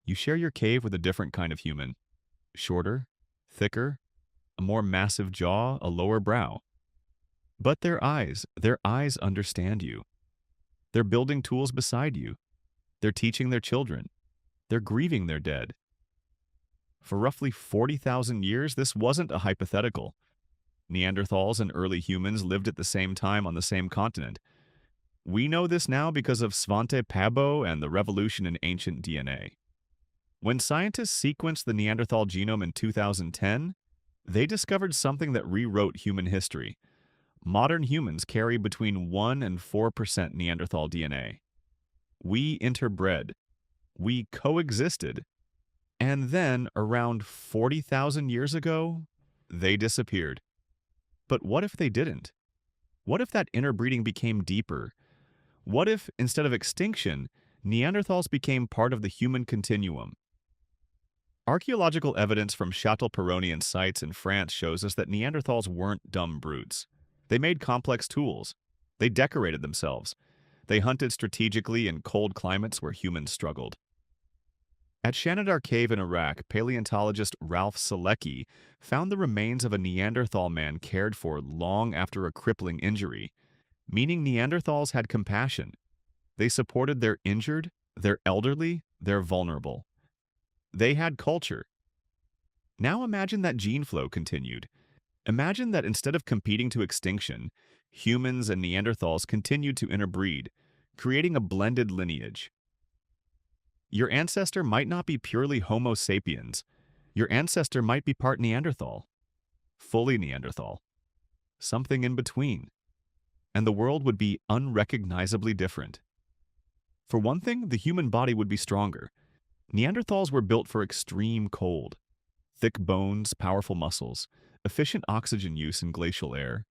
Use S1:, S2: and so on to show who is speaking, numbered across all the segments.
S1: You share your cave with a different kind of human. Shorter, thicker, a more massive jaw, a lower brow. But their eyes understand you. They're building tools beside you. They're teaching their children. They're grieving their dead. For roughly 40,000 years, this wasn't a hypothetical. Neanderthals and early humans lived at the same time on the same continent. We know this now because of Svante Pabo and the revolution in ancient DNA. When scientists sequenced the Neanderthal genome in 2010, they discovered something that rewrote human history. Modern humans carry between 1 and 4% Neanderthal DNA. We interbred. We coexisted. And then, around 40,000 years ago, they disappeared. But what if they didn't? What if that interbreeding became deeper? What if, instead of extinction, Neanderthals became part of the human continuum? Archaeological evidence from Châtelperronian sites in France shows us that Neanderthals weren't dumb brutes. They made complex tools. They decorated themselves. They hunted strategically in cold climates where humans struggled. At Shanidar Cave in Iraq, paleontologist Ralph Selecki found the remains of a Neanderthal man cared for long after a crippling injury, meaning Neanderthals had compassion. They supported their injured, their elderly, their vulnerable. They had culture. Now imagine that gene flow continued. Imagine that instead of competing to extinction, humans and Neanderthals continued to interbreed, creating a blended lineage. Your ancestor might not be purely Homo sapiens. Your ancestor might be part Neanderthal, fully Neanderthal, something in between. And the world would be unrecognizably different. For one thing, the human body would be stronger. Neanderthals were built for extreme cold. Thick bones, powerful muscles, efficient oxygen use in glacial air.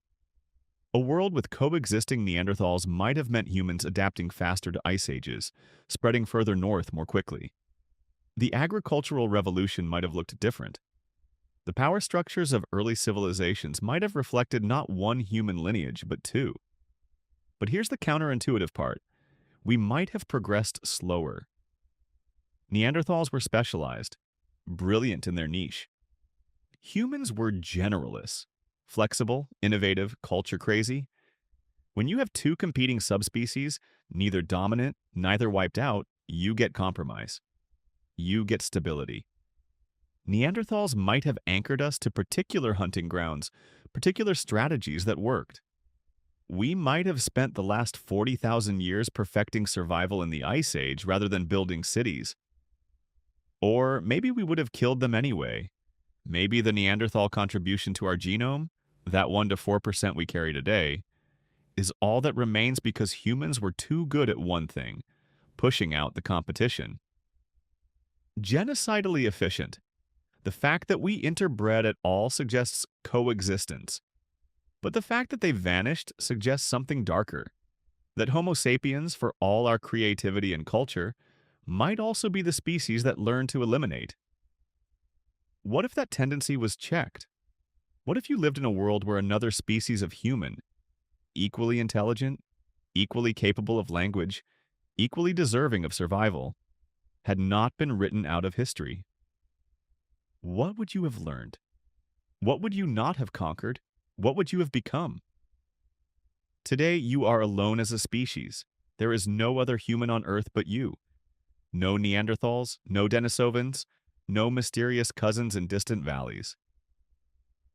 S1: A world with coexisting Neanderthals might have meant humans adapting faster to ice ages, spreading further north more quickly. The agricultural revolution might have looked different. The power structures of early civilizations might have reflected not one human lineage, but two. But here's the counterintuitive part. We might have progressed slower. Neanderthals were specialized, brilliant in their niche. Humans were generalists, flexible, innovative, culture-crazy. When you have two competing subspecies, neither dominant, neither wiped out, you get compromise. You get stability. Neanderthals might have anchored us to particular hunting grounds, particular strategies that worked. We might have spent the last 40,000 years perfecting survival in the Ice Age rather than building cities. Or maybe we would have killed them anyway. Maybe the Neanderthal contribution to our genome, that 1 to 4% we carry today, is all that remains because humans were too good at one thing, pushing out the competition. Genocidally efficient. The fact that we interbred at all suggests coexistence. But the fact that they vanished suggests something darker. That Homo sapiens, for all our creativity and culture, might also be the species that learned to eliminate. What if that tendency was checked? What if you lived in a world where another species of human, equally intelligent, equally capable of language, equally deserving of survival, had not been written out of history? What would you have learned? What would you not have conquered? What would you have become? Today, you are alone as a species. There is no other human on Earth but you. No Neanderthals, no Denisovans, no mysterious cousins in distant valleys.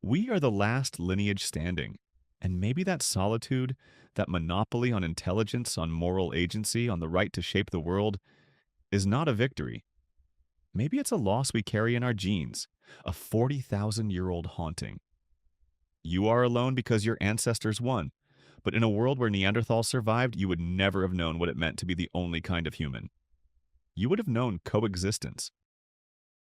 S1: We are the last lineage standing, and maybe that solitude, that monopoly on intelligence, on moral agency, on the right to shape the world, is not a victory. Maybe it's a loss we carry in our genes, a 40,000-year-old haunting. You are alone because your ancestors won, but in a world where Neanderthals survived, you would never have known what it meant to be the only kind of human. You would have known coexistence,